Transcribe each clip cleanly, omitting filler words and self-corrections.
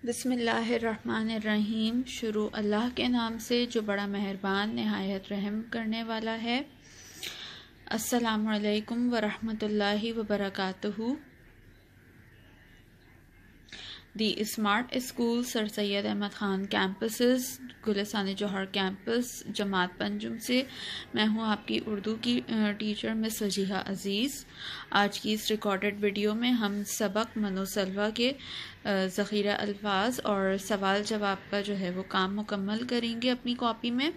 بسم اللہ الرحمن الرحیم۔ شروع اللہ کے نام سے جو بڑا مہربان نہایت رحم کرنے والا ہے۔ السلام علیکم ورحمۃ اللہ وبرکاتہ۔ دی اسمارٹ اسکول سر سید احمد خان کیمپسز، گلستان جوہر کیمپس، جماعت پنجم سے میں ہوں آپ کی اردو کی ٹیچر مس وجیہہ عزیز۔ آج کی اس ریکارڈڈ ویڈیو میں ہم سبق منوسلوہ کے ذخیرہ الفاظ اور سوال جواب کا جو ہے وہ کام مکمل کریں گے اپنی کاپی میں۔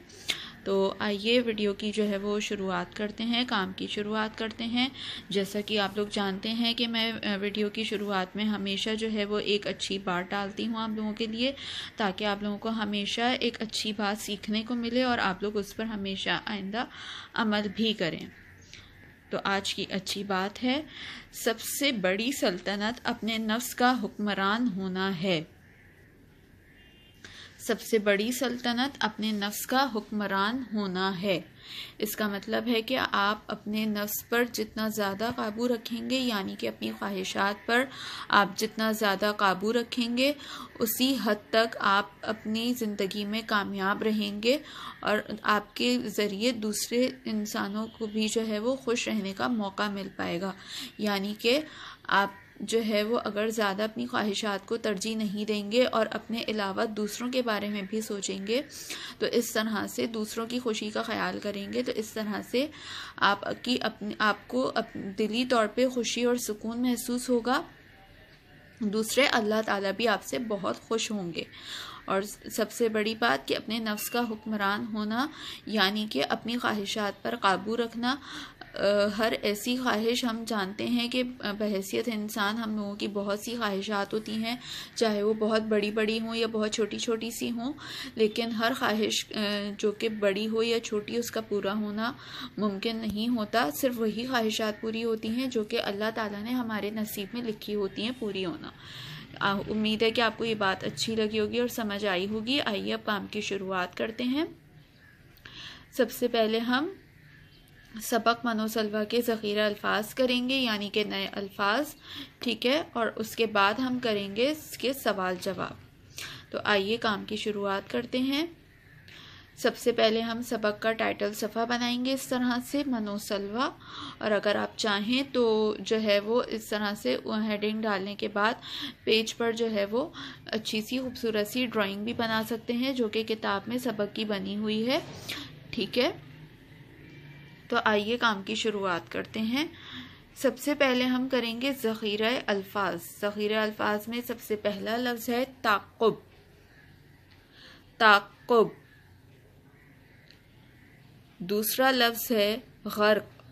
تو آئیے ویڈیو کی جو ہے وہ شروعات کرتے ہیں، کام کی شروعات کرتے ہیں۔ جیسا کہ آپ لوگ جانتے ہیں کہ میں ویڈیو کی شروعات میں ہمیشہ جو ہے وہ ایک اچھی بات ڈالتی ہوں آپ لوگوں کے لیے، تاکہ آپ لوگوں کو ہمیشہ ایک اچھی بات سیکھنے کو ملے اور آپ لوگ اس پر ہمیشہ آئندہ عمل بھی کریں۔ تو آج کی اچھی بات ہے، سب سے بڑی سلطنت اپنے نفس کا حکمران ہونا ہے۔ سب سے بڑی سلطنت اپنے نفس کا حکمران ہونا ہے۔ اس کا مطلب ہے کہ آپ اپنے نفس پر جتنا زیادہ قابو رکھیں گے، یعنی کہ اپنی خواہشات پر آپ جتنا زیادہ قابو رکھیں گے، اسی حد تک آپ اپنی زندگی میں کامیاب رہیں گے اور آپ کے ذریعے دوسرے انسانوں کو بھی جو ہے وہ خوش رہنے کا موقع مل پائے گا۔ یعنی کہ آپ جو ہے وہ اگر زیادہ اپنی خواہشات کو ترجیح نہیں دیں گے اور اپنے علاوہ دوسروں کے بارے میں بھی سوچیں گے، تو اس طرح سے دوسروں کی خوشی کا خیال کریں گے، تو اس طرح سے آپ کو دلی طور پہ خوشی اور سکون محسوس ہوگا۔ دوسرے اللہ تعالیٰ بھی آپ سے بہت خوش ہوں گے۔ اور سب سے بڑی بات کہ اپنے نفس کا حکمران ہونا، یعنی کہ اپنی خواہشات پر قابو رکھنا۔ ہر ایسی خواہش، ہم جانتے ہیں کہ بحیثیت انسان ہم لوگوں کی بہت سی خواہشات ہوتی ہیں، چاہے وہ بہت بڑی بڑی ہوں یا بہت چھوٹی چھوٹی سی ہوں، لیکن ہر خواہش جو کہ بڑی ہو یا چھوٹی اس کا پورا ہونا ممکن نہیں ہوتا۔ صرف وہی خواہشات پوری ہوتی ہیں جو کہ اللہ تعالیٰ نے ہمارے نصیب میں لکھی ہوتی ہیں پوری ہونا۔ امید ہے کہ آپ کو یہ بات اچھی لگی ہوگی اور سمجھ آئی ہوگی۔ آئیے اب کام کی شروعات کرتے ہیں۔ سب سے پہلے ہم سبق منوسلوہ کے ذخیرہ الفاظ کریں گے، یعنی کہ نئے الفاظ، ٹھیک ہے، اور اس کے بعد ہم کریں گے اس کے سوال جواب۔ تو آئیے کام کی شروعات کرتے ہیں۔ سب سے پہلے ہم سبق کا ٹائٹل صفحہ بنائیں گے اس طرح سے، منوسلوہ، اور اگر آپ چاہیں تو جو ہے وہ اس طرح سے ہیڈنگ ڈالنے کے بعد پیج پر جو ہے وہ اچھی سی خوبصورت سی ڈرائنگ بھی بنا سکتے ہیں، جو کہ کتاب میں سبق کی بنی ہوئی ہے، ٹھیک ہے۔ تو آئیے کام کی شروعات کرتے ہیں۔ سب سے پہلے ہم کریں گے ذخیرہ الفاظ۔ ذخیرہ الفاظ میں سب سے پہلا لفظ ہے تعقب۔ تعقب۔ دوسرا لفظ ہے غرق۔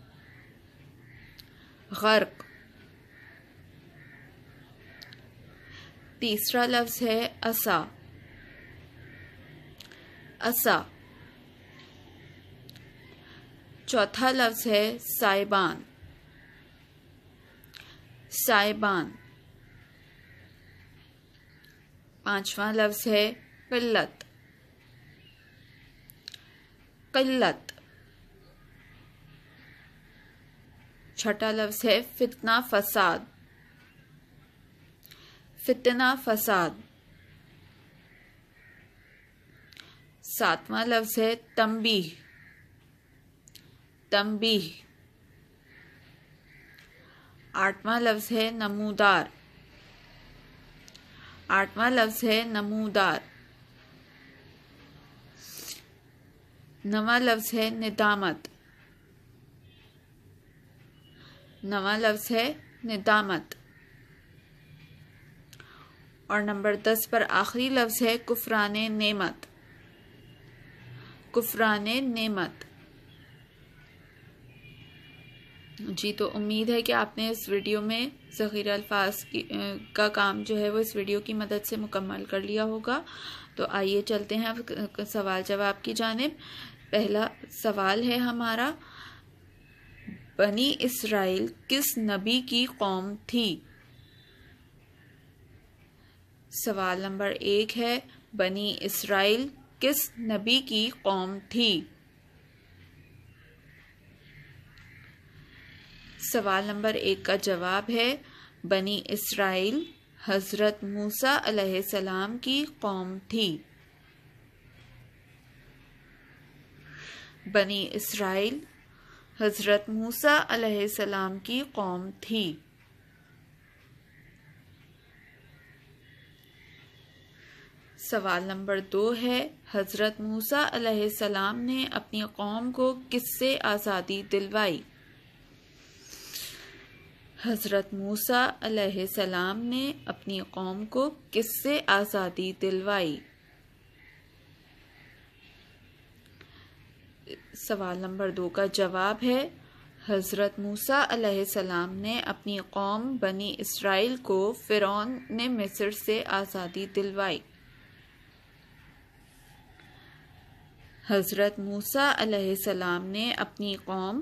غرق۔ تیسرا لفظ ہے عصا۔ عصا۔ چوتھا لفظ ہے سائبان۔ سائبان۔ پانچواں لفظ ہے قلت۔ قلت۔ چھٹا لفظ ہے فتنہ فساد۔ فتنہ فساد۔ ساتواں لفظ ہے تنبیہ۔ تنبیہ۔ آٹھواں لفظ ہے نمودار۔ آٹھواں لفظ ہے نمودار۔ نواں لفظ ہے ندامت۔ نواں لفظ ہے ندامت۔ اور نمبر 10 پر آخری لفظ ہے کفران نعمت۔ کفران نعمت۔ جی، تو امید ہے کہ آپ نے اس ویڈیو میں ذخیرہ الفاظ کا کام جو ہے وہ اس ویڈیو کی مدد سے مکمل کر لیا ہوگا۔ تو آئیے چلتے ہیں اب سوال جواب کی جانب۔ پہلا سوال ہے ہمارا، بنی اسرائیل کس نبی کی قوم تھی؟ سوال نمبر 1 ہے، بنی اسرائیل کس نبی کی قوم تھی؟ سوال نمبر 1 کا جواب ہے بنی اسرائیل حضرت موسیٰ علیہ السلام کی قوم تھی؟ بنی اسرائیل حضرت موسیٰ علیہ السلام کی قوم تھی۔ سوال نمبر 2 ہے، حضرت موسیٰ علیہ السلام نے اپنی قوم کو کس سے آزادی دلوائی؟ حضرت موسیٰ علیہ السلام نے اپنی قوم کو کس سے آزادی دلوائی؟ سوال نمبر 2 کا جواب ہے، حضرت موسیٰ علیہ السلام نے اپنی قوم بنی اسرائیل کو فرعون نے مصر سے آزادی دلوائی۔ حضرت موسیٰ علیہ السلام نے اپنی قوم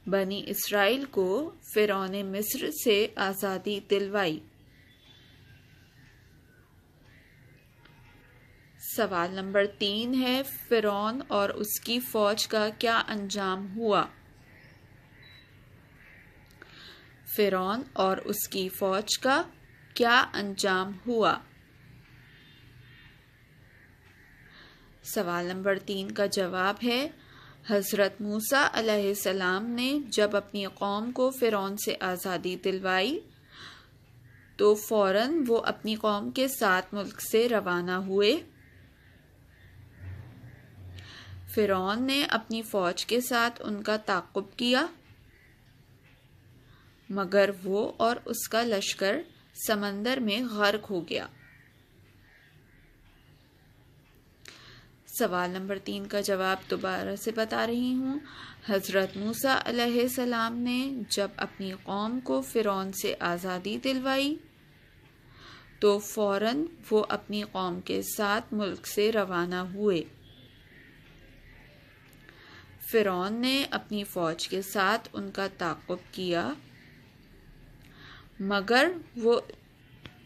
بنی اسرائیل کو فرعون مصر سے آزادی دلوائی۔ سوال نمبر 3 ہے، فرعون اور اس کی فوج کا کیا انجام ہوا؟ فرعون اور اس کی فوج کا کیا انجام ہوا؟ سوال نمبر 3 کا جواب ہے، حضرت موسیٰ علیہ السلام نے جب اپنی قوم کو فرعون سے آزادی دلوائی تو فوراً وہ اپنی قوم کے ساتھ ملک سے روانہ ہوئے۔ فرعون نے اپنی فوج کے ساتھ ان کا تعاقب کیا، مگر وہ اور اس کا لشکر سمندر میں غرق ہو گیا۔ سوال نمبر 3 کا جواب دوبارہ سے بتا رہی ہوں، حضرت موسیٰ علیہ السلام نے جب اپنی قوم کو فرعون سے آزادی دلوائی تو فوراً وہ اپنی قوم کے ساتھ ملک سے روانہ ہوئے۔ فرعون نے اپنی فوج کے ساتھ ان کا تعاقب کیا، مگر وہ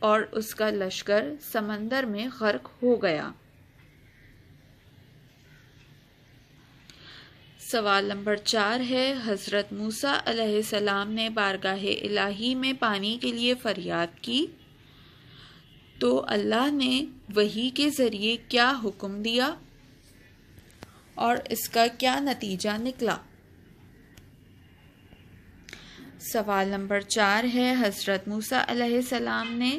اور اس کا لشکر سمندر میں غرق ہو گیا۔ سوال نمبر 4 ہے، حضرت موسیٰ علیہ السلام نے بارگاہ الہی میں پانی کے لیے فریاد کی تو اللہ نے وحی کے ذریعے کیا حکم دیا اور اس کا کیا نتیجہ نکلا؟ سوال نمبر 4 ہے، حضرت موسیٰ علیہ السلام نے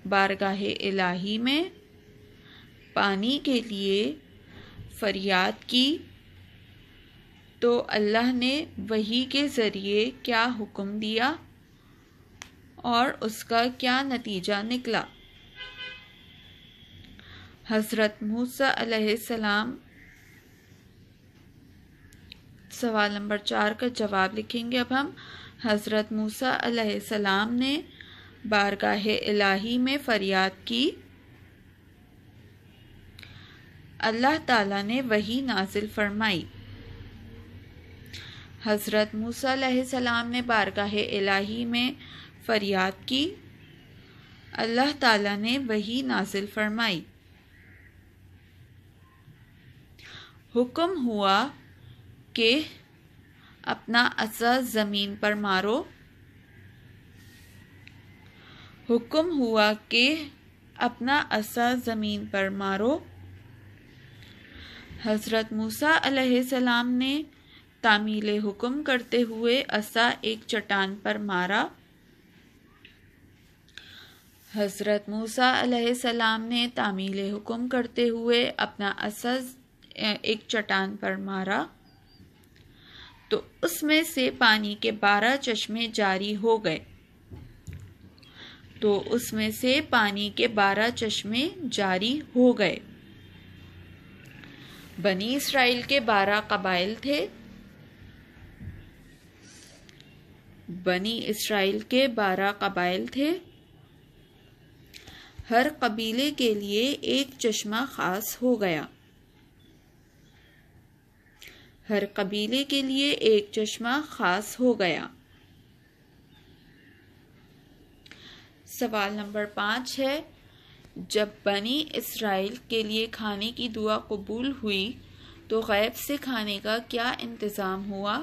بارگاہ الہی میں پانی کے لیے فریاد کی تو اللہ نے وحی کے ذریعے کیا حکم دیا اور اس کا کیا نتیجہ نکلا؟ حضرت موسیٰ علیہ السلام سوال نمبر 4 کا جواب لکھیں گے اب ہم۔ حضرت موسیٰ علیہ السلام نے بارگاہ الہی میں فریاد کی، اللہ تعالیٰ نے وحی نازل فرمائی۔ حضرت موسیٰ علیہ السلام نے بارگاہ الہی میں فریاد کی، اللہ تعالیٰ نے وحی نازل فرمائی۔ حکم ہوا کہ اپنا عصا زمین پر مارو، حکم ہوا کہ اپنا عصا زمین پر مارو۔ حضرت موسیٰ علیہ السلام نے تعمیل حکم کرتے ہوئے عصا ایک چٹان پر مارا۔ حضرت موسیٰ علیہ السلام نے تعمیل حکم کرتے ہوئے اپنا عصا ایک چٹان پر مارا تو اس میں سے پانی کے 12 چشمے جاری ہو گئے، جاری ہو گئے۔ بنی اسرائیل کے 12 قبائل تھے۔ بنی اسرائیل کے 12 قبائل تھے، ہر قبیلے کے لیے ایک چشمہ خاص ہو گیا، ہر قبیلے کے لیے ایک چشمہ خاص ہو گیا۔ سوال نمبر 5 ہے، جب بنی اسرائیل کے لیے کھانے کی دعا قبول ہوئی تو غیب سے کھانے کا کیا انتظام ہوا؟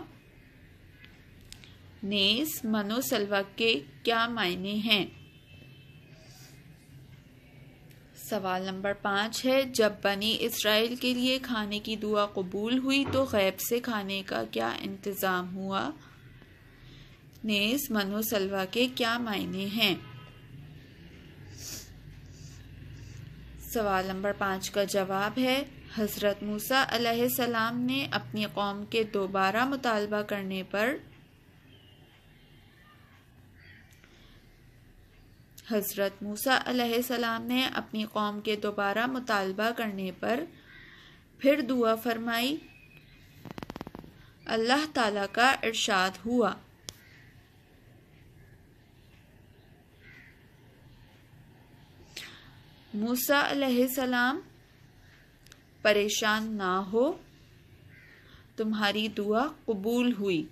نیز من و سلوہ کے کیا معنی ہیں؟ سوال نمبر 5 ہے، جب بنی اسرائیل کے لیے کھانے کی دعا قبول ہوئی تو غیب سے کھانے کا کیا انتظام ہوا؟ نیز من و سلویٰ کے کیا معنی ہیں؟ سوال نمبر 5 کا جواب ہے، حضرت موسیٰ علیہ السلام نے اپنی قوم کے دوبارہ مطالبہ کرنے پر حضرت موسیٰ علیہ السلام نے اپنی قوم کے دوبارہ مطالبہ کرنے پر پھر دعا فرمائی۔ اللہ تعالیٰ کا ارشاد ہوا، موسیٰ علیہ السلام پریشان نہ ہو، تمہاری دعا قبول ہوئی،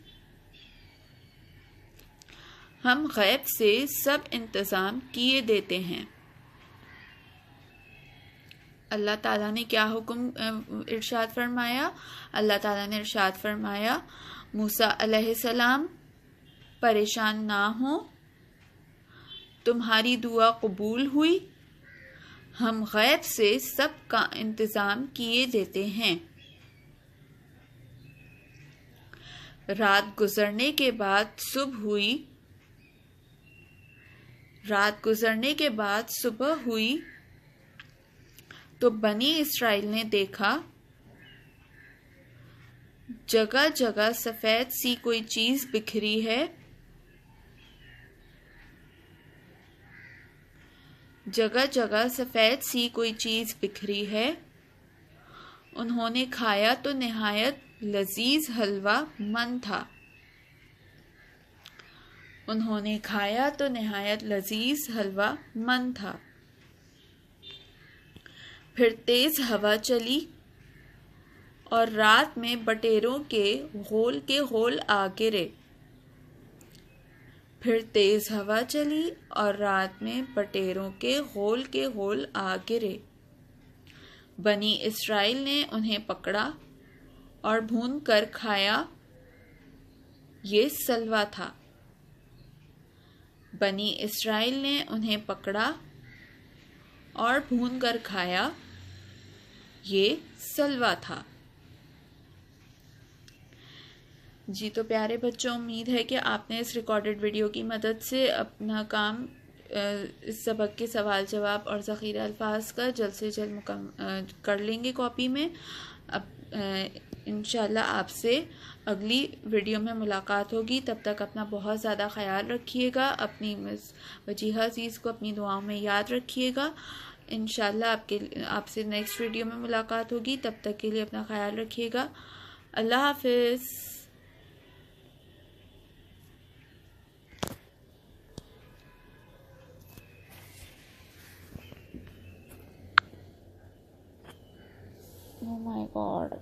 ہم غیب سے سب انتظام کیے دیتے ہیں۔ اللہ تعالیٰ نے کیا حکم ارشاد فرمایا؟ اللہ تعالیٰ نے ارشاد فرمایا، موسیٰ علیہ السلام پریشان نہ ہو، تمہاری دعا قبول ہوئی، ہم غیب سے سب کا انتظام کیے دیتے ہیں۔ رات گزرنے کے بعد صبح ہوئی تو بنی اسرائیل نے دیکھا جگہ جگہ سفید سی کوئی چیز بکھری ہے، جگہ جگہ سفید سی کوئی چیز بکھری ہے۔ انہوں نے کھایا تو نہایت لذیذ حلوہ من تھا، انہوں نے کھایا تو نہایت لذیذ حلوہ من تھا۔ پھر تیز ہوا چلی اور رات میں بٹیروں کے غول آ گرے۔ پھر تیز ہوا چلی اور رات میں بٹیروں کے غول آ گرے۔ بنی اسرائیل نے انہیں پکڑا اور بھون کر کھایا، یہ سلویٰ تھا۔ بنی اسرائیل نے انہیں پکڑا اور بھون کر کھایا، یہ سلویٰ تھا۔ جی تو پیارے بچوں، امید ہے کہ آپ نے اس ریکارڈڈ ویڈیو کی مدد سے اپنا کام اس سبق کے سوال جواب اور ذخیرہ الفاظ کا جلد سے جلد کر لیں گے کاپی میں۔ اب انشاءاللہ آپ سے اگلی ویڈیو میں ملاقات ہوگی، تب تک اپنا بہت زیادہ خیال رکھیے گا، اپنی مس وجیہہ عزیز کو اپنی دعاؤں میں یاد رکھیے گا۔ انشاءاللہ آپ سے نیکسٹ ویڈیو میں ملاقات ہوگی، تب تک کے لیے اپنا خیال رکھیے گا۔ اللہ حافظ۔ Oh my God.